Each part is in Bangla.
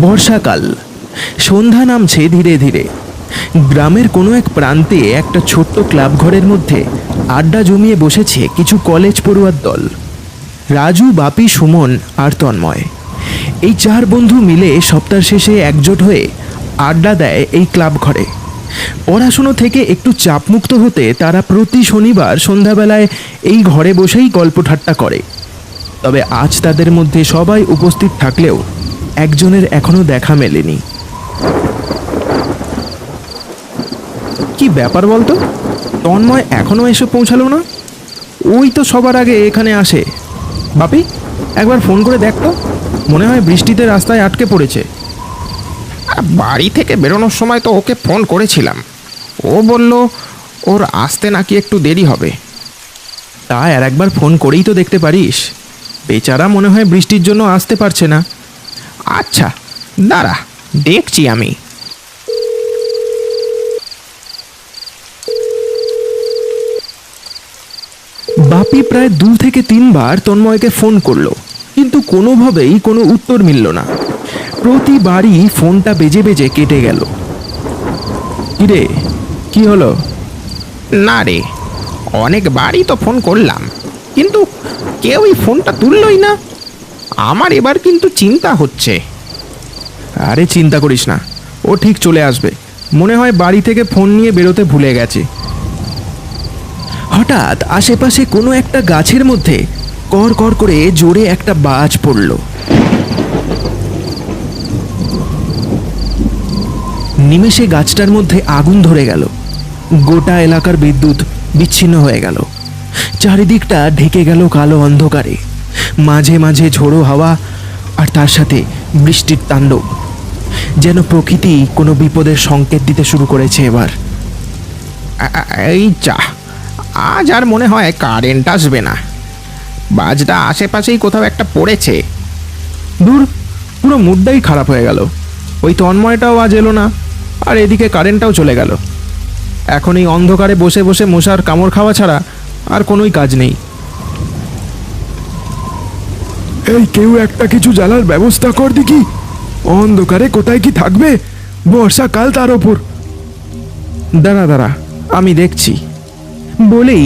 বর্ষাকাল, সন্ধ্যা নামছে ধীরে ধীরে। গ্রামের কোনো এক প্রান্তে একটা ছোট্ট ক্লাব ঘরের মধ্যে আড্ডা জমিয়ে বসেছে কিছু কলেজ পড়ুয়ার দল। রাজু, বাপি, সুমন আর তন্ময়, এই চার বন্ধু মিলে সপ্তাহ শেষে একজোট হয়ে আড্ডা দেয় এই ক্লাব ঘরে। পড়াশুনো থেকে একটু চাপমুক্ত হতে তারা প্রতি শনিবার সন্ধ্যাবেলায় এই ঘরে বসেই গল্প ঠাট্টা করে। তবে আজ তাদের মধ্যে সবাই উপস্থিত থাকলেও একজনের এখনো দেখা মেলেনি। কি ব্যাপার বলতো, তন্ময় এখনো এসে পৌঁছালো না? ওই তো সবার আগে এখানে আসে। বাপি, একবার ফোন করে দেখ তো, মনে হয় বৃষ্টিতে রাস্তায় আটকে পড়েছে। বাড়ি থেকে বেরোনোর সময় তো ওকে ফোন করেছিলাম, ও বলল ওর আসতে নাকি একটু দেরি হবে। তা আর একবার ফোন করেই তো দেখতে পারিস, বেচারা মনে হয় বৃষ্টির জন্য আসতে পারছে না। আচ্ছা দাঁড়া, দেখছি আমি। বাপি প্রায় 2 থেকে 3 বার তন্ময়কে ফোন করলো, কিন্তু কোনোভাবেই কোনো উত্তর মিলল না। প্রতিবারই ফোনটা বেজে বেজে কেটে গেল। কিরে, কি হলো? না রে, অনেকবারই তো ফোন করলাম, কিন্তু কেউই ফোনটা তুললই না। আমার এবার কিন্তু চিন্তা হচ্ছে। আরে চিন্তা করিস না, ও ঠিক চলে আসবে। মনে হয় বাড়ি থেকে ফোন নিয়ে বেরোতে ভুলে গেছে। হঠাৎ আশেপাশে কোনো একটা গাছের মধ্যে কর কর করে জোরে একটা বাজ পড়ল। নিমেষে গাছটার মধ্যে আগুন ধরে গেল। গোটা এলাকার বিদ্যুৎ বিচ্ছিন্ন হয়ে গেল। চারিদিকটা ঢেকে গেল কালো অন্ধকারে। মাঝে মাঝে ঝোড়ো হাওয়া, আর তার সাথে বৃষ্টির তাণ্ডব। যেন প্রকৃতি কোনো বিপদের সংকেত দিতে শুরু করেছে এবার। এই যা, আজ আর মনে হয় কারেন্ট আসবে না। বাজটা আশেপাশেই কোথাও একটা পড়েছে। দূর, পুরো মুডটাই খারাপ হয়ে গেল। ওই তন্ময়টাও আজ এলো না, আর এদিকে কারেন্টটাও চলে গেল। এখন এই অন্ধকারে বসে বসে মশার কামড় খাওয়া ছাড়া আর কোনোই কাজ নেই। এই কেউ একটা কিছু জ্বালার ব্যবস্থা কর দেখি, অন্ধকারে কোথায় কি থাকবে, বর্ষাকাল তার ওপর। দাঁড়া দাঁড়া, আমি দেখছি বলেই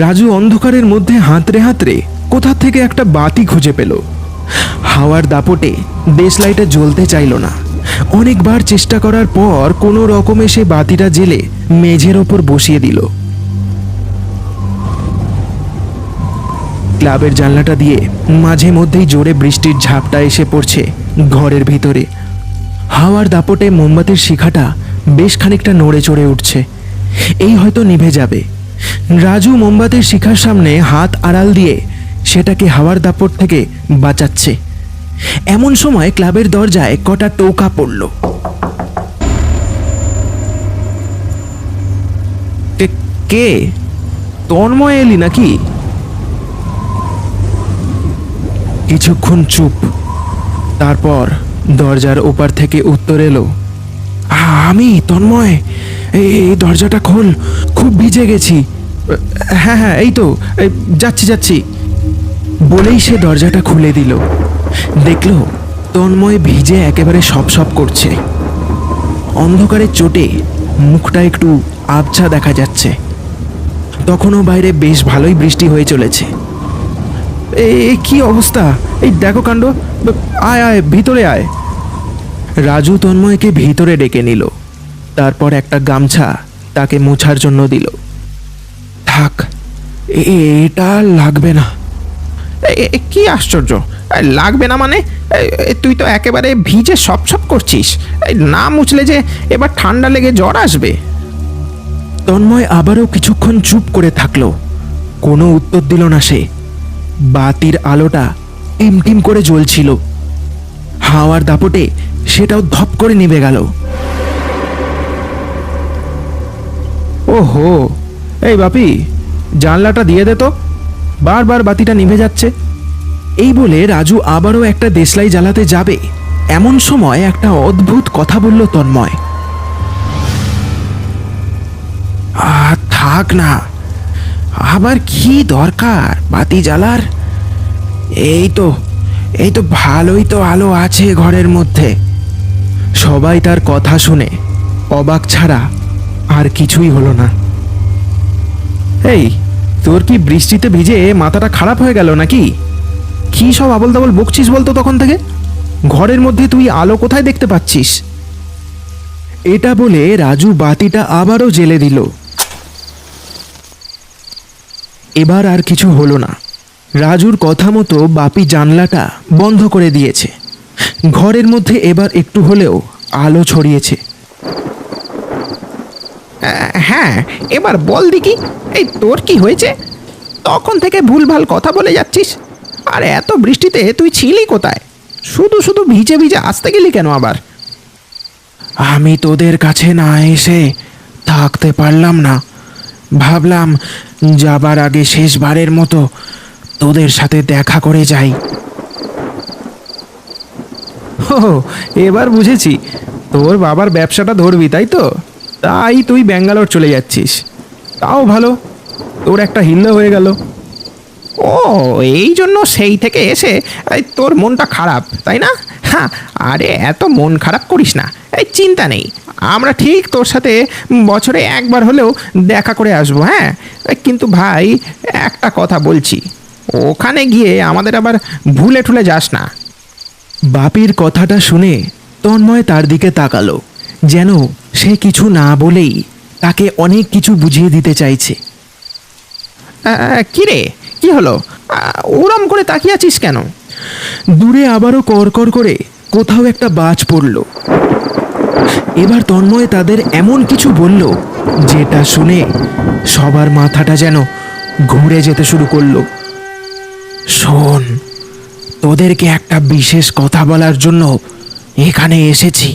রাজু অন্ধকারের মধ্যে হাতড়ে হাতড়ে কোথা থেকে একটা বাতি খুঁজে পেল। হাওয়ার দাপটে দেশলাইটা জ্বলতে চাইল না। অনেকবার চেষ্টা করার পর কোনো রকমে সে বাতিটা জেলে মেঝের ওপর বসিয়ে দিল। ক্লাবের জানলাটা দিয়ে মাঝে মধ্যেই জোরে বৃষ্টির ঝাপটা এসে পড়ছে ঘরের ভিতরে। হাওয়ার দাপটে মোমবাতির শিখাটা বেশ খানিকটা নড়ে চড়ে উঠছে। এই হয়তো নিভে যাবে। রাজু মোমবাতির শিখার সামনে হাত আড়াল দিয়ে সেটাকে হাওয়ার দাপট থেকে বাঁচাচ্ছে। এমন সময় ক্লাবের দরজায় কটা টোকা পড়ল। কে? তন্ময় এলি নাকি? কিছুক্ষণ চুপ, তারপর দরজার ওপার থেকে উত্তর এলো, আমি তন্ময়, এই দরজাটা খোল, খুব ভিজে গেছি। হ্যাঁ হ্যাঁ, এই তো যাচ্ছি যাচ্ছি বলেই সে দরজাটা খুলে দিল। দেখল তন্ময় ভিজে একেবারে সপ সপ করছে। অন্ধকারের চোটে মুখটা একটু আবছা দেখা যাচ্ছে। তখনও বাইরে বেশ ভালোই বৃষ্টি হয়ে চলেছে। কি অবস্থা, এই দেখো কাণ্ড, আয় আয় ভিতরে আয়। রাজু তন্ময়কে ভিতরে ডেকে নিল, তারপর একটা গামছা তাকে মোছার জন্য দিল। থাক, এটা লাগবে না। কি আশ্চর্য, লাগবে না মানে? তুই তো একেবারে ভিজে সপ সপ করছিস, না মুছলে যে এবার ঠান্ডা লেগে জ্বর আসবে। তন্ময় আবারও কিছুক্ষণ চুপ করে থাকলো। কোনো উত্তর দিল না সে। বাতির আলোটা টিমটিম করে জ্বলছিল। হাওয়ার দাপটে সেটাও ধপ করে নিভে গেল। ওহো, এই বাপি, জানলাটা দিয়ে দে তো, বারবার বাতিটা নিভে যাচ্ছে। এই বলে রাজু আবারও একটা দেশলাই জ্বালাতে যাবে, এমন সময় একটা অদ্ভুত কথা বলল তন্ময়। থাক না, আবার কি দরকার বাতি জ্বালার? এই তো ভালোই তো আলো আছে ঘরের মধ্যে। সবাই তার কথা শুনে অবাক ছাড়া আর কিছুই হলো না। এই, তোর কি বৃষ্টিতে ভিজে মাথাটা খারাপ হয়ে গেল নাকি? কি সব আবল তাবল বকছিস বলতো তখন থেকে? ঘরের মধ্যে তুই আলো কোথায় দেখতে পাচ্ছিস? এটা বলে রাজু বাতিটা আবারও জ্বেলে দিল। এবার আর কিছু হলো না। রাজুর কথা মতো বাপি জানলাটা বন্ধ করে দিয়েছে। ঘরের মধ্যে এবার একটু হলেও আলো ছড়িয়েছে। হ্যাঁ, এবার বল দেখি, এই তোর কি হয়েছে? তখন থেকে ভুলভাল কথা বলে যাচ্ছিস। আর এত বৃষ্টিতে তুই ছিলি কোথায়? শুধু শুধু ভিজে ভিজে আসতে গেলি কেন আবার? আমি তোদের কাছে না এসে থাকতে পারলাম না। ভাবলাম যাবার আগে শেষবারের মতো তোদের সাথে দেখা করে যাই। ও, এবার বুঝেছি, তোর বাবার ব্যবসাটা ধরবি তাই তো? তাই তুই ব্যাঙ্গালোর চলে যাচ্ছিস। তাও ভালো, তোর একটা হিল্লো হয়ে গেল। ও, এই জন্য সেই থেকে এসে এই তোর মনটা খারাপ, তাই না? হ্যাঁ, আরে এত মন খারাপ করিস না, এই চিন্তা নেই। আমরা ঠিক তোর সাথে বছরে একবার হলেও দেখা করে আসবো। হ্যাঁ, কিন্তু ভাই, একটা কথা বলছি, ওখানে গিয়ে আমাদের আবার ভুলে ঠুলে যাস না। বাপির কথাটা শুনে তন্ময় তার দিকে তাকালো, যেন সে কিছু না বলেই তাকে অনেক কিছু বুঝিয়ে দিতে চাইছে। কি রে, কি হলো? ওরম করে তাকিয়ে আছিস কেন? দূরে আবারও কড়কড় করে কোথাও একটা বাজ পড়ল। এবার তন্ময় তাদের এমন কিছু বলল যেটা শুনে সবার মাথাটা যেন ঘুরে যেতে শুরু করলো। শোন, তোদেরকে একটা বিশেষ কথা বলার জন্য এখানে এসেছি।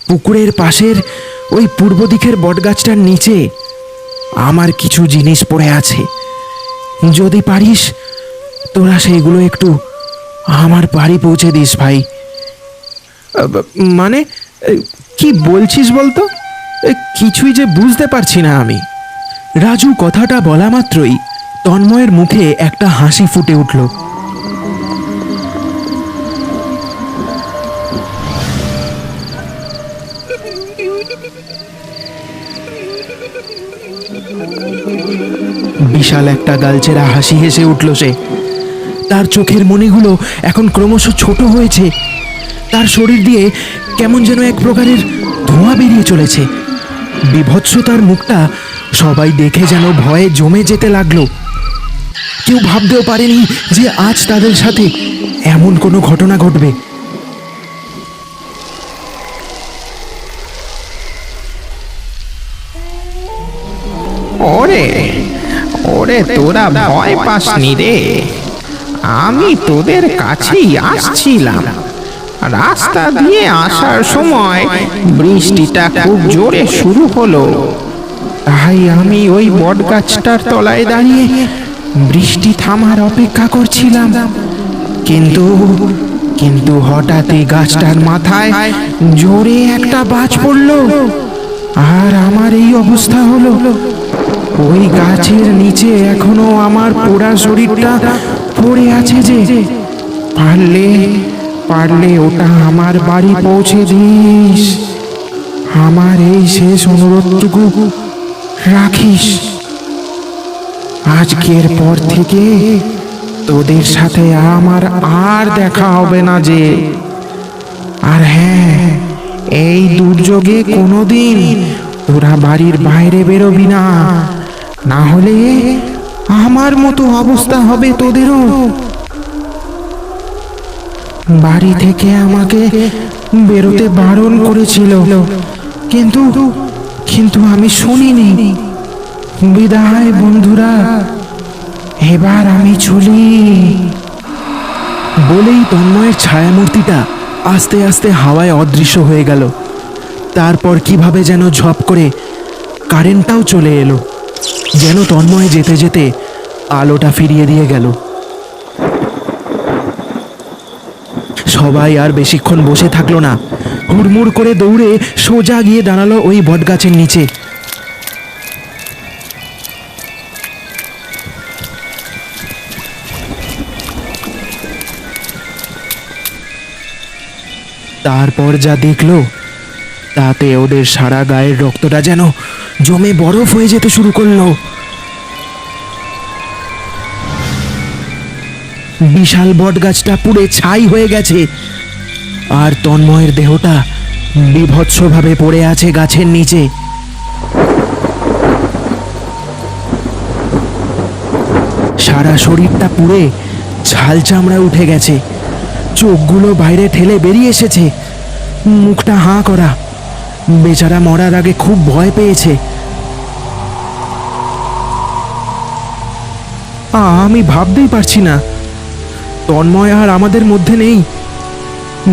পুকুরের পাশের ওই পূর্ব দিকের বটগাছটার নিচে আমার কিছু জিনিস পড়ে আছে। যদি পারিস তোরা সেইগুলো একটু আমার বাড়ি পৌঁছে দিস ভাই। মানে কি বলছিস বলতো? কিছুই যে বুঝতে পারছি না আমি। রাজু কথাটা বলা মাত্রই তন্ময়ের মুখে একটা হাসি ফুটে উঠল। বিশাল একটা গালচেরা হাসি হেসে উঠল সে। তার চোখের মণিগুলো এখন ক্রমশ ছোট হয়েছে। তার শরীর দিয়ে কেমন যেন এক প্রকারের ধোঁয়া বেরিয়ে চলেছে। বিভৎসতার মুখটা সবাই দেখে যেন ভয়ে জমে যেতে লাগলো। কেউ ভাবতেও পারেনি যে আজ তাদের সাথে এমন কোনো ঘটনা ঘটবে। ওরে ওরে, তোরা ভয় পাসনি রে? আমি তোদের কাছেই আসছিলাম। রাস্তা দিয়ে আসার সময় বৃষ্টিটা খুব জোরে শুরু হলো, তাই আমি ওই বটগাছটার তলায় দাঁড়িয়ে বৃষ্টি থামার অপেক্ষা করছিলাম। কিন্তু কিন্তু হঠাৎই গাছটার মাথায় জোরে একটা বাজ পড়লো, আর আমার এই অবস্থা হলো। ওই গাছের নিচে এখনো আমার পোড়া শরীরটা পড়ে আছে। যে পারলে পারলে ওটা আমার বাড়ি পৌঁছে দিস। আমার এই শেষ অনুরোধটুকু রাখিস। আজকের পর থেকে তোদের সাথে আমার আর দেখা হবে না যে। আর হ্যাঁ, এই দুর্যোগে কোনোদিন তোরা বাড়ির বাইরে বেরোবি না, না হলে আমার মতো অবস্থা হবে তোদেরও। বাড়ি থেকে আমাকে বেরোতে বারণ করেছিল, কিন্তু কিন্তু আমি শুনিনি। বিদায় বন্ধুরা, এবার আমি চলি। বলেই তন্ময়ের ছায়ামূর্তিটা আস্তে আস্তে হাওয়ায় অদৃশ্য হয়ে গেল। তারপর কিভাবে যেন ঝপ করে কারেন্টটাও চলে এলো, যেন তন্ময় যেতে যেতে আলোটা ফিরিয়ে দিয়ে গেল। সবাই আর বেশিক্ষণ বসে থাকলো না, হুড়মুড় করে দৌড়ে সোজা গিয়ে দাঁড়ালো ওই বটগাছের নিচে। তারপর যা দেখলো তাতে ওদের সারা গায়ের রক্তটা যেন জমে বরফ হয়ে যেতে শুরু করলো। বিশাল বটগাছটা পুড়ে ছাই হয়ে গেছে, আর তন্ময়ের দেহটা বীভৎসভাবে পড়ে আছে গাছের নিচে। সারা শরীরটা পুড়ে ছাল চামড়া উঠে গেছে, চোখগুলো বাইরে ঠেলে বেরিয়ে এসেছে, মুখটা হাঁ করা। বেচারা মরার আগে খুব ভয় পেয়েছে। আমি ভাবতেই পারছি না তন্ময় আর আমাদের মধ্যে নেই।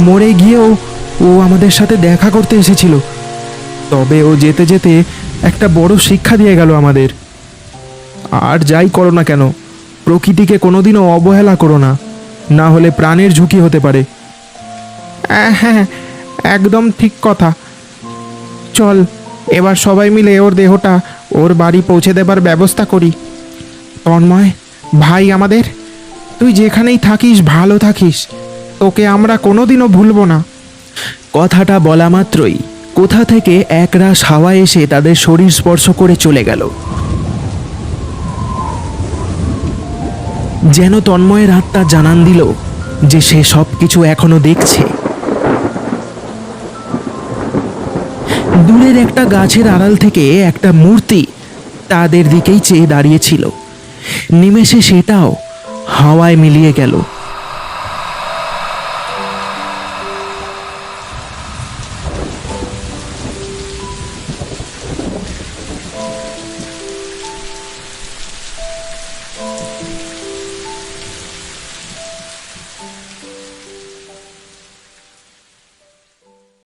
মরে গিয়েও ও আমাদের সাথে দেখা করতে এসেছিল, তবে ও যেতে যেতে একটা বড় শিক্ষা দিয়ে গেল আমাদের। আর যাই করো না কেন, প্রকৃতিকে কোনোদিনও অবহেলা করো না, না হলে প্রাণের ঝুঁকি হতে পারে। হ্যাঁ, একদম ঠিক কথা। চল এবার সবাই মিলে ওর দেহটা ওর বাড়ি পৌঁছে দেবার ব্যবস্থা করি। তন্ময় ভাই আমাদের, তুই যেখানেই থাকিস ভালো থাকিস, তোকে আমরা কোনোদিনও ভুলবো না। কথাটা বলা মাত্রই কোথা থেকে একরাশ হাওয়া এসে তাদের শরীর স্পর্শ করে চলে গেল, যেন তন্ময়ের আত্মা জানান দিল যে সে সব কিছু এখনো দেখছে। দূরের একটা গাছের আড়াল থেকে একটা মূর্তি তাদের দিকেই চেয়ে দাঁড়িয়েছিল। নিমেষে সেটাও হাওয়ায় মিলিয়ে গেল।